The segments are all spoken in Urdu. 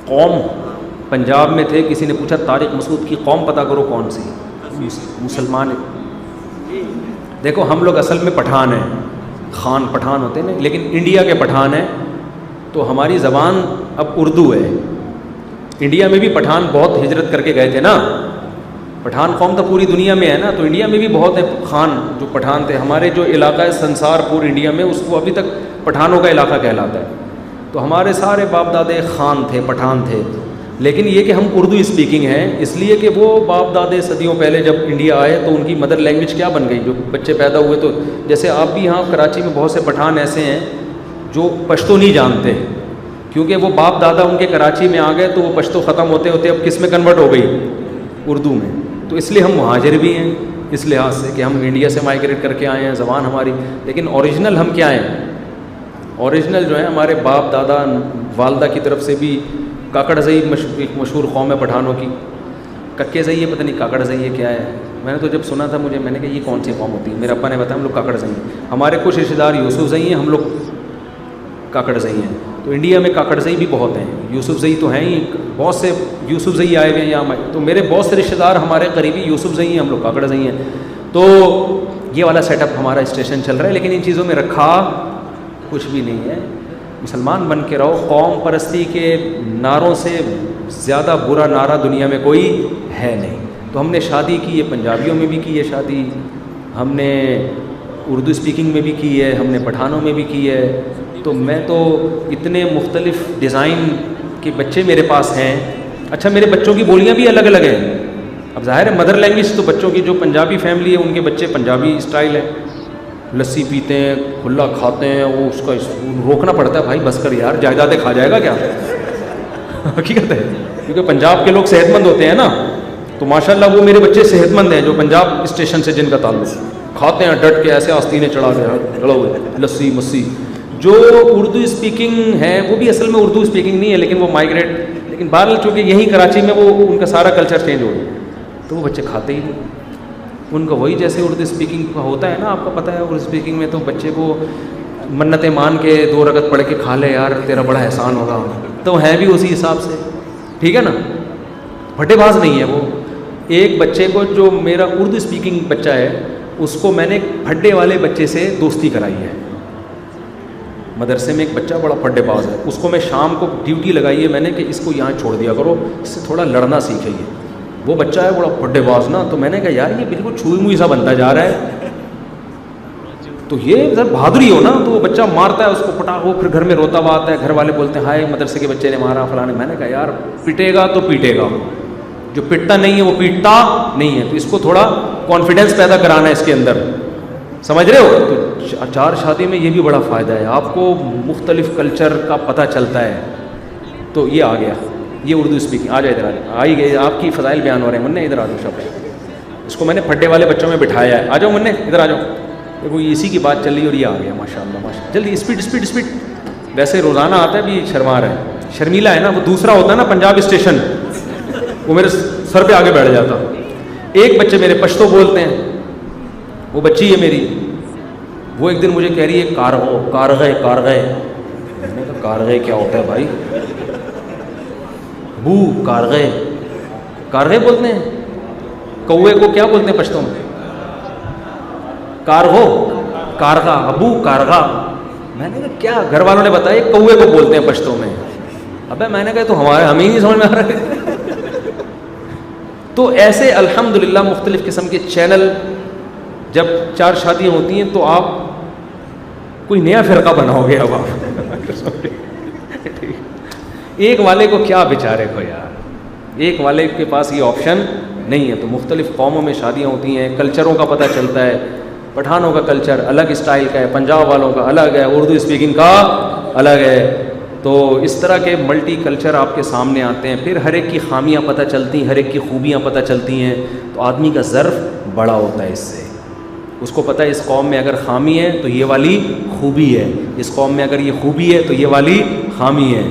قوم پنجاب میں تھے, کسی نے پوچھا طارق مسعود کی قوم پتہ کرو کون سی, مسلمان. دیکھو ہم لوگ اصل میں پٹھان ہیں, خان پٹھان ہوتے ہیں نا, لیکن انڈیا کے پٹھان ہیں, تو ہماری زبان اب اردو ہے. انڈیا میں بھی پٹھان بہت ہجرت کر کے گئے تھے نا, پٹھان قوم تو پوری دنیا میں ہے نا, تو انڈیا میں بھی بہت ہیں خان جو پٹھان تھے. ہمارے جو علاقہ ہے سنسار پور انڈیا میں, اس کو ابھی تک پٹھانوں کا علاقہ کہلاتا ہے. تو ہمارے سارے باپ دادے خان تھے, پٹھان تھے, لیکن یہ کہ ہم اردو اسپیکنگ ہیں اس لیے کہ وہ باپ دادے صدیوں پہلے جب انڈیا آئے تو ان کی مدر لینگویج کیا بن گئی, جو بچے پیدا ہوئے. تو جیسے آپ بھی یہاں کراچی میں بہت سے پٹھان ایسے ہیں جو پشتو نہیں جانتے, کیونکہ وہ باپ دادا ان کے کراچی میں آ گئے تو وہ پشتو ختم ہوتے ہوتے اب کس میں کنورٹ ہو گئی, اردو میں. تو اس لیے ہم مہاجر بھی ہیں اس لحاظ سے کہ ہم انڈیا سے مائیگریٹ کر کے آئے ہیں, زبان ہماری, لیکن اوریجنل ہم کیا ہیں, اوریجنل جو ہے ہمارے باپ دادا والدہ کی طرف سے بھی کاکڑ زئی ایک مشہور قوم ہے پٹھانوں کی. ککے زئی ہے, پتہ نہیں کاکڑ زئی ہے کیا ہے, میں نے تو جب سنا تھا میں نے کہا یہ کون سی قوم ہوتی ہے, میرے ابا نے بتایا ہم لوگ کاکڑ زئی ہیں. ہمارے کچھ رشتہ دار یوسف زئی ہیں, ہم لوگ کاکڑ زئی ہیں. تو انڈیا میں کاکڑ زئی بھی بہت ہیں, یوسف زئی تو ہیں ہی, بہت سے یوسف زئی آئے ہوئے ہیں یہاں. تو میرے بہت سے رشتہ دار ہمارے قریبی یوسف زئی ہیں, ہم لوگ کاکڑ زئی ہیں. تو یہ والا سیٹ اپ ہمارا اسٹیشن چل رہا ہے, لیکن ان چیزوں میں رکھا کچھ بھی نہیں ہے. مسلمان بن کے رہو. قوم پرستی کے نعروں سے زیادہ برا نعرہ دنیا میں کوئی ہے نہیں. تو ہم نے شادی کی ہے, پنجابیوں میں بھی کی ہے شادی, ہم نے اردو اسپیکنگ میں بھی کی ہے, ہم نے پٹھانوں میں بھی کی ہے. تو میں تو اتنے مختلف ڈیزائن کے بچے میرے پاس ہیں. اچھا میرے بچوں کی بولیاں بھی الگ الگ ہیں. اب ظاہر ہے مدر لینگویج تو بچوں کی جو پنجابی فیملی ہے ان کے بچے پنجابی اسٹائل ہے, لسی پیتے ہیں, کھلا کھاتے ہیں, وہ اس کا روکنا پڑتا ہے, بھائی بس کر یار, جائیدادیں کھا جائے گا کیا. حقیقت ہے, کیونکہ پنجاب کے لوگ صحت مند ہوتے ہیں نا, تو ماشاءاللہ وہ میرے بچے صحت مند ہیں جو پنجاب اسٹیشن سے جن کا تعلق, کھاتے ہیں ڈٹ کے ایسے آستینے چڑھا ہوئے لسی مسی. جو اردو اسپیکنگ ہے وہ بھی اصل میں اردو اسپیکنگ نہیں ہے, لیکن وہ مائیگریٹ, لیکن بہرحال چونکہ یہیں کراچی میں وہ ان کا سارا کلچر چینج ہو گیا, تو وہ بچے کھاتے ہی نہیں. ان کا وہی جیسے اردو اسپیکنگ کا ہوتا ہے نا, آپ کو پتہ ہے اردو اسپیکنگ میں تو بچے کو منتیں مان کے 2 رکعت پڑھ کے کھا لے یار تیرا بڑا احسان ہوگا, تو ہے بھی اسی حساب سے, ٹھیک ہے نا, پھٹے باز نہیں ہے وہ. ایک بچے کو جو میرا اردو اسپیکنگ بچہ ہے اس کو میں نے پھڈے والے بچے سے دوستی کرائی ہے. مدرسے میں ایک بچہ بڑا پھڈے باز ہے, اس کو میں شام کو ڈیوٹی لگائی ہے میں نے کہ اس کو یہاں چھوڑ دیا کرو, اس سے تھوڑا لڑنا سیکھے. وہ بچہ ہے بڑا پھڈے باز نا, تو میں نے کہا یار یہ بالکل چھوئی موئی سا بنتا جا رہا ہے, تو یہ سر بہادری ہو نا, تو وہ بچہ مارتا ہے اس کو پٹا, وہ پھر گھر میں روتا ہوا آتا ہے, گھر والے بولتے ہیں ہائے مدرسے کے بچے نے مارا فلاں. میں نے کہا یار پٹے گا تو پیٹے گا, جو پٹتا نہیں ہے وہ پیٹتا نہیں ہے, تو اس کو تھوڑا کانفیڈنس پیدا کرانا ہے اس کے اندر, سمجھ رہے ہو. تو 4 شادی میں یہ بھی بڑا فائدہ ہے, آپ کو مختلف کلچر کا پتہ چلتا ہے. تو یہ آ گیا, یہ اردو اسپیکنگ. آ جائے ادھر, آ ہی گئے, آپ کی فضائل بیان ہو رہے ہیں. منع ادھر آ جاؤ, شب اس کو میں نے پھڈے والے بچوں میں بٹھایا ہے. آ جاؤ منع ادھر آ جاؤ. دیکھو اسی کی بات چل رہی ہے اور یہ آ گیا ماشاء اللہ ماشاء. جلدی اسپیڈ اسپیڈ اسپیڈ. ویسے روزانہ آتا ہے بھی شرما رہا ہے, شرمیلا ہے نا, وہ دوسرا ہوتا ہے نا پنجاب اسٹیشن, وہ میرے سر پہ آگے بیٹھ جاتا. ایک بچے میرے پشتو بولتے ہیں, وہ بچی ہے میری, وہ ایک دن مجھے کہہ رہی ہے کارغے. میں نے کہا کارغے کیا ہوتا ہے بھائی, بو کارغے بولتے ہیں. کوے کو کیا بولتے ہیں پشتوں میں, کارغا, ابو کارغا. میں نے کہا کیا, گھر والوں نے بتایا کوے کو بولتے ہیں پشتوں میں. ابے میں نے کہا تو ہمیں ہی نہیں سمجھ میں آ رہا ہے. تو ایسے الحمدللہ مختلف قسم کے چینل, جب 4 شادیاں ہوتی ہیں تو آپ کوئی نیا فرقہ بناؤ گے. اب آپ ایک والے کو کیا بیچارے کو یار, ایک والے کے پاس یہ آپشن نہیں ہے. تو مختلف قوموں میں شادیاں ہوتی ہیں, کلچروں کا پتہ چلتا ہے. پٹھانوں کا کلچر الگ اسٹائل کا ہے, پنجاب والوں کا الگ ہے, اردو اسپیکنگ کا الگ ہے. تو اس طرح کے ملٹی کلچر آپ کے سامنے آتے ہیں. پھر ہر ایک کی خامیاں پتہ چلتی ہیں, ہر ایک کی خوبیاں پتہ چلتی ہیں. تو آدمی کا ظرف بڑا ہوتا ہے اس سے. اس کو پتہ ہے اس قوم میں اگر خامی ہے تو یہ والی خوبی ہے, اس قوم میں اگر یہ خوبی ہے تو یہ والی خامی ہے.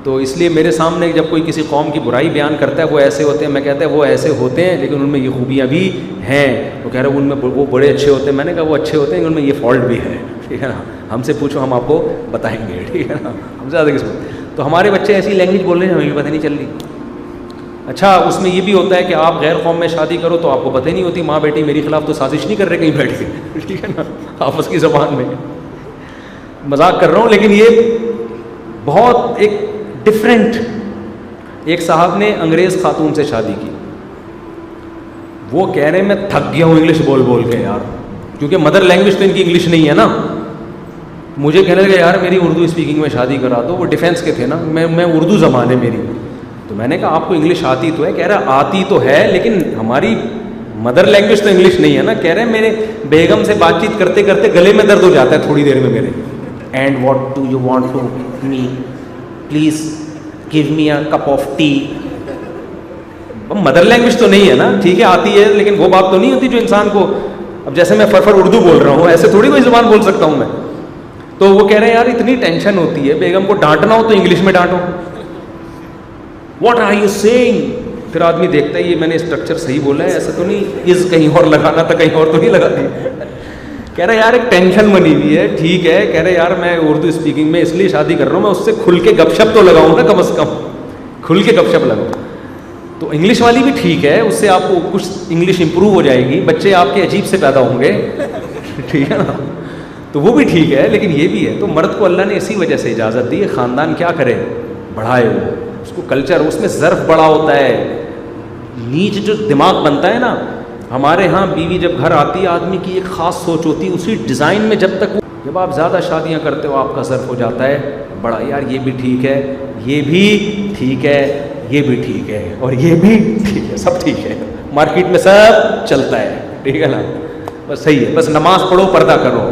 تو اس لیے میرے سامنے جب کوئی کسی قوم کی برائی بیان کرتا ہے وہ ایسے ہوتے ہیں, میں کہتا ہے وہ ایسے ہوتے ہیں لیکن ان میں یہ خوبیاں بھی ہیں. وہ کہہ رہے ہیں ان میں وہ بڑے اچھے ہوتے ہیں. میں نے کہا وہ اچھے ہوتے ہیں ان میں یہ فالٹ بھی ہے, ٹھیک ہے نا. ہم سے پوچھو ہم آپ کو بتائیں گے, ٹھیک ہے نا. ہم سے زیادہ کس تو ہمارے بچے ایسی لینگویج بول رہے ہیں ہمیں بھی پتہ نہیں چل رہی. اچھا اس میں یہ بھی ہوتا ہے کہ آپ غیر قوم میں شادی کرو تو آپ کو پتہ ہی نہیں ہوتی, ماں بیٹی میری خلاف تو سازش نہیں کر رہے کہیں بیٹھ کے, ٹھیک ہے نا, آپس کی زبان میں. مذاق کر رہا ہوں لیکن یہ بہت ایک ڈفرینٹ. ایک صاحب نے انگریز خاتون سے شادی کی, وہ کہہ رہے ہیں میں تھک گیا ہوں انگلش بول بول کے یار, کیونکہ مدر لینگویج تو ان کی انگلش نہیں ہے نا. مجھے کہنے لگا یار میری اردو اسپیکنگ میں شادی کرا دو. وہ ڈیفینس کے تھے نا, میں اردو زبان ہے میری. تو میں نے کہا آپ کو انگلش آتی تو ہے؟ کہہ رہا آتی تو ہے لیکن ہماری مدر لینگویج تو انگلش نہیں ہے نا. کہہ رہے ہیں میرے بیگم سے بات چیت کرتے کرتے گلے میں درد ہو جاتا ہے تھوڑی دیر میں میرے. And what do you want to me, please give me a cup of tea. Mother language تو نہیں ہے نا, ٹھیک ہے آتی ہے لیکن وہ بات تو نہیں ہوتی جو انسان کو, اب جیسے میں فرفر اردو بول رہا ہوں ایسے تھوڑی کوئی زبان بول سکتا ہوں میں. تو وہ کہہ رہے ہیں یار اتنی ٹینشن ہوتی ہے, بیگم کو ڈانٹنا ہو تو انگلش میں ڈانٹو. What are you saying. پھر آدمی دیکھتا ہے یہ میں نے اسٹرکچر صحیح بولا ہے, ایسا تو نہیں از کہیں اور لگانا تھا کہیں اور تو نہیں لگاتی. کہہ رہے یار ایک ٹینشن بنی ہوئی ہے, ٹھیک ہے. کہہ رہے یار میں اردو اسپیکنگ میں اس لیے شادی کر رہا ہوں, میں اس سے کھل کے گپ شپ تو لگاؤں نا, کم از کم کھل کے گپ شپ لگاؤں. تو انگلش والی بھی ٹھیک ہے, اس سے آپ کو کچھ انگلش امپروو ہو جائے گی, بچے آپ کے عجیب سے پیدا ہوں گے, ٹھیک ہے نا, تو وہ بھی ٹھیک ہے. لیکن یہ بھی ہے تو مرد کو اللہ نے اسی وجہ سے اجازت دی ہے, خاندان کیا کرے بڑھائے, وہ اس کو کلچر, اس میں ظرف بڑا ہوتا ہے, نیچ جو دماغ بنتا ہے نا. ہمارے ہاں بیوی جب گھر آتی ہے آدمی کی ایک خاص سوچ ہوتی ہے, اسی ڈیزائن میں جب آپ زیادہ شادیاں کرتے ہو آپ کا ظرف ہو جاتا ہے بڑا, یار یہ بھی ٹھیک ہے, یہ بھی ٹھیک ہے, یہ بھی ٹھیک ہے, اور یہ بھی ٹھیک ہے, سب ٹھیک ہے, مارکیٹ میں سب چلتا ہے, ٹھیک ہے نا, بس صحیح ہے, بس نماز پڑھو پردہ کرو.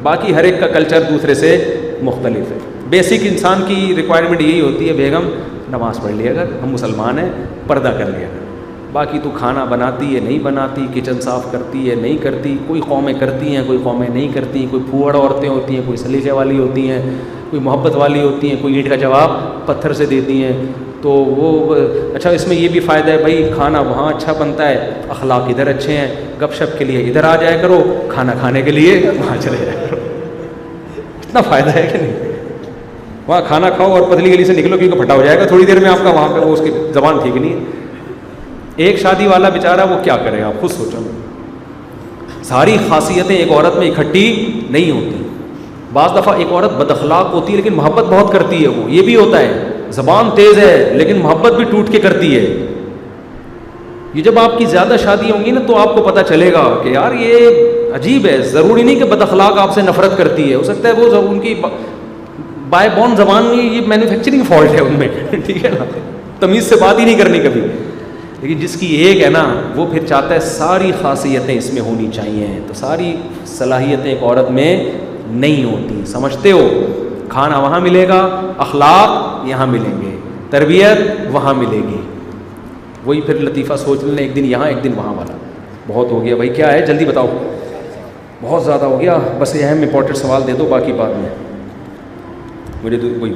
باقی ہر ایک کا کلچر دوسرے سے مختلف ہے. بیسک انسان کی ریکوائرمنٹ یہی ہوتی ہے, بیگم نماز پڑھ لیا کر, ہم مسلمان ہیں, پردہ کر لیا کر. باقی تو کھانا بناتی ہے نہیں بناتی, کچن صاف کرتی ہے نہیں کرتی, کوئی قومیں کرتی ہیں کوئی قومیں نہیں کرتی, کوئی پھوڑ عورتیں ہوتی ہیں, کوئی سلیقے والی ہوتی ہیں, کوئی محبت والی ہوتی ہیں, کوئی اینٹ کا جواب پتھر سے دیتی ہیں. تو وہ اچھا اس میں یہ بھی فائدہ ہے بھائی, کھانا وہاں اچھا بنتا ہے, اخلاق ادھر اچھے ہیں, گپ شپ کے لیے ادھر آ جایا کرو, کھانا کھانے کے لیے وہاں چلے جایا کرو. اتنا فائدہ ہے کہ نہیں, وہاں کھانا کھاؤ اور پتلی گلی سے نکلو کیونکہ پھٹا ہو جائے گا تھوڑی دیر میں آپ کا, وہاں پہ وہ اس کی زبان ٹھیک نہیں ہے. ایک شادی والا بیچارہ وہ کیا کرے, آپ خود سوچو. ساری خاصیتیں ایک عورت میں اکٹھی نہیں ہوتی. بعض دفعہ ایک عورت بد اخلاق ہوتی ہے لیکن محبت بہت کرتی ہے, وہ یہ بھی ہوتا ہے, زبان تیز ہے لیکن محبت بھی ٹوٹ کے کرتی ہے. یہ جب آپ کی زیادہ شادی ہوں گی نا تو آپ کو پتہ چلے گا کہ یار یہ عجیب ہے. ضروری نہیں کہ بد اخلاق آپ سے نفرت کرتی ہے, ہو سکتا ہے وہ ان کی بائی بورن زبان میں یہ مینوفیکچرنگ فالٹ ہے ان میں, ٹھیک ہے نا, تمیز سے بات ہی نہیں کرنی کبھی. لیکن جس کی ایک ہے نا وہ پھر چاہتا ہے ساری خاصیتیں اس میں ہونی چاہیے. تو ساری صلاحیتیں ایک عورت میں نہیں ہوتی, سمجھتے ہو. کھانا وہاں ملے گا, اخلاق یہاں ملیں گے, تربیت وہاں ملے گی. وہی پھر لطیفہ سوچ لینا, ایک دن یہاں ایک دن وہاں والا. بہت ہو گیا بھائی, کیا ہے جلدی بتاؤ, بہت زیادہ ہو گیا. بس یہ اہم امپورٹنٹ سوال دے دو, باقی بعد میں. مجھے تو وہی,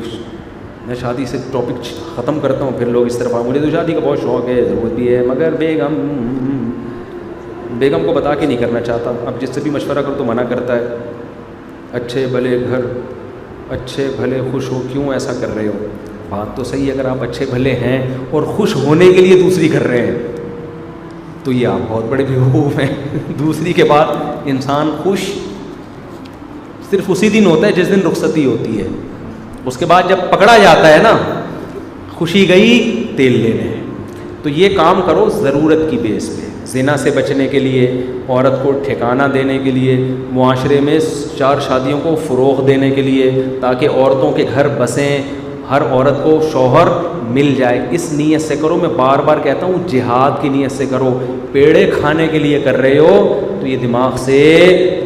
میں شادی سے ٹاپک ختم کرتا ہوں پھر لوگ اس طرف. مجھے تو شادی کا بہت شوق ہے, ضرورت بھی ہے, مگر بیگم کو بتا کے نہیں کرنا چاہتا. اب جس سے بھی مشورہ کرو تو منع کرتا ہے. اچھے بھلے گھر, اچھے بھلے خوش ہو, کیوں ایسا کر رہے ہو؟ بات تو صحیح ہے, اگر آپ اچھے بھلے ہیں اور خوش ہونے کے لیے دوسری کر رہے ہیں تو یہ آپ بہت بڑے بیوقوف ہیں. دوسری کے بعد انسان خوش صرف اسی دن ہوتا ہے جس دن رخصتی ہوتی ہے. اس کے بعد جب پکڑا جاتا ہے نا, خوشی گئی تیل لینے. تو یہ کام کرو ضرورت کی بیس پہ, زنا سے بچنے کے لیے, عورت کو ٹھکانہ دینے کے لیے, معاشرے میں 4 شادیوں کو فروغ دینے کے لیے, تاکہ عورتوں کے گھر بسیں, ہر عورت کو شوہر مل جائے. اس نیت سے کرو. میں بار بار کہتا ہوں جہاد کی نیت سے کرو. پیڑے کھانے کے لیے کر رہے ہو تو یہ دماغ سے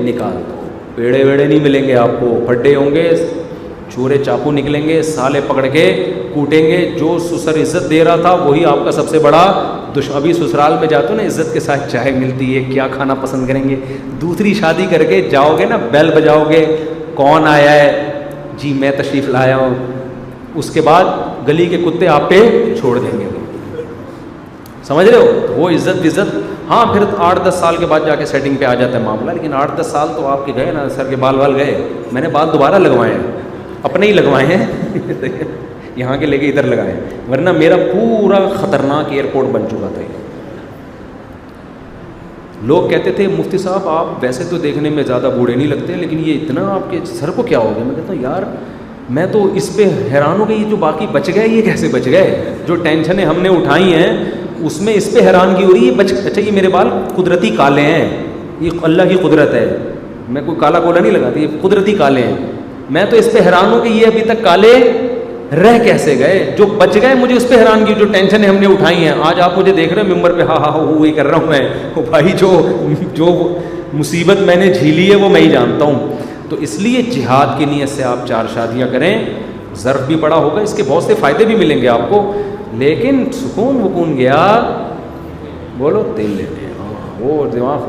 نکال دو. پیڑے ویڑے نہیں ملیں گے آپ کو, پھڈے ہوں گے, چورے چاقو نکلیں گے, سالے پکڑ کے کوٹیں گے. جو سسر عزت دے رہا تھا وہی آپ کا سب سے بڑا دشمن. ابھی سسرال میں جاتے ہو نا, عزت کے ساتھ چائے ملتی ہے, کیا کھانا پسند کریں گے. دوسری شادی کر کے جاؤ گے نا, بیل بجاؤ گے, کون آیا ہے, جی میں تشریف لایا ہوں. اس کے بعد گلی کے کتے آپ پہ چھوڑ دیں گے. سمجھ رہے ہو, وہ عزت. ہاں پھر 8-10 سال کے بعد جا کے سیٹنگ پہ آ جاتا ہے معاملہ, لیکن 8-10 سال تو آپ کے گئے نا, سر کے بال گئے. میں نے بال دوبارہ لگوائے ہیں, اپنے ہی لگوائے ہیں. یہاں کے لے کے ادھر لگائے, ورنہ میرا پورا خطرناک ایئرپورٹ بن چکا تھا یہ. لوگ کہتے تھے مفتی صاحب آپ ویسے تو دیکھنے میں زیادہ بوڑھے نہیں لگتے, لیکن یہ اتنا آپ کے سر کو کیا ہو گیا؟ میں کہتا ہوں یار میں تو اس پہ حیران ہو گئی, یہ جو باقی بچ گئے یہ کیسے بچ گئے؟ جو ٹینشنیں ہم نے اٹھائی ہیں اس میں اس پہ حیرانگی ہو رہی ہے. اچھا یہ میرے بال قدرتی کالے ہیں, یہ اللہ کی قدرت ہے, میں کوئی کالا کولا نہیں لگاتی, یہ قدرتی کالے ہیں. میں تو اس پہ حیران ہوں کہ یہ ابھی تک کالے رہ کیسے گئے. جو بچ گئے مجھے اس پہ حیرانگی, جو ٹینشنیں ہم نے اٹھائی ہیں. آج آپ مجھے دیکھ رہے ہیں ممبر پہ ہاں ہاں وہی کر رہا ہوں میں, بھائی جو مصیبت میں نے جھیلی ہے وہ میں ہی جانتا ہوں. تو اس لیے جہاد کی نیت سے آپ 4 شادیاں کریں, ظرف بھی بڑا ہوگا, اس کے بہت سے فائدے بھی ملیں گے آپ کو, لیکن سکون گیا بولو تیل لینے, وہ دماغ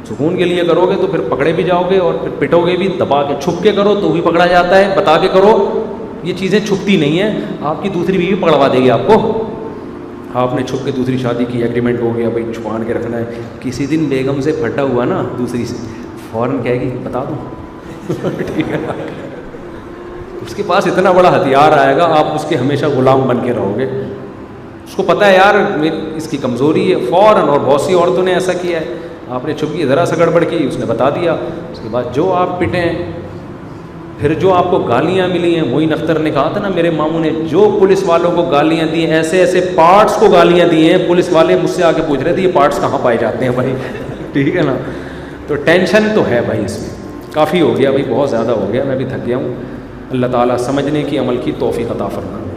سکون کے لیے کرو گے تو پھر پکڑے بھی جاؤ گے, اور پھر پٹو گے بھی, دبا کے چھپ کے کرو تو بھی پکڑا جاتا ہے, بتا کے کرو یہ چیزیں چھپتی نہیں ہیں. آپ کی دوسری بیوی پکڑوا دے گی آپ کو, آپ نے چھپ کے دوسری شادی کی, ایگریمنٹ ہو گیا بھائی چھپان کے رکھنا ہے. کسی دن بیگم سے پھٹا ہوا نا دوسری سے, فوراً کہے گی بتا دوں ٹھیک ہے, اس کے پاس اتنا بڑا ہتھیار آئے گا, آپ اس کے ہمیشہ غلام بن کے رہو گے. اس کو پتہ ہے یار اس کی کمزوری ہے فوراً, اور بہت سی عورتوں نے ایسا کیا ہے. آپ نے چھپ کی ذرا سا گڑبڑ کی, اس نے بتا دیا, اس کے بعد جو آپ پٹیں, پھر جو آپ کو گالیاں ملی ہیں. معین اختر نے کہا تھا نا میرے ماموں نے, جو پولیس والوں کو گالیاں دی ہیں, ایسے ایسے پارٹس کو گالیاں دی ہیں, پولیس والے مجھ سے آ کے پوچھ رہے تھے یہ پارٹس کہاں پائے جاتے ہیں بھائی ٹھیک ہے نا. تو ٹینشن تو ہے بھائی, اس میں کافی ہو گیا بھائی, بہت زیادہ ہو گیا, میں بھی تھک گیا ہوں. اللہ تعالیٰ سمجھنے کی عمل کی توفیق عطا فرمائے.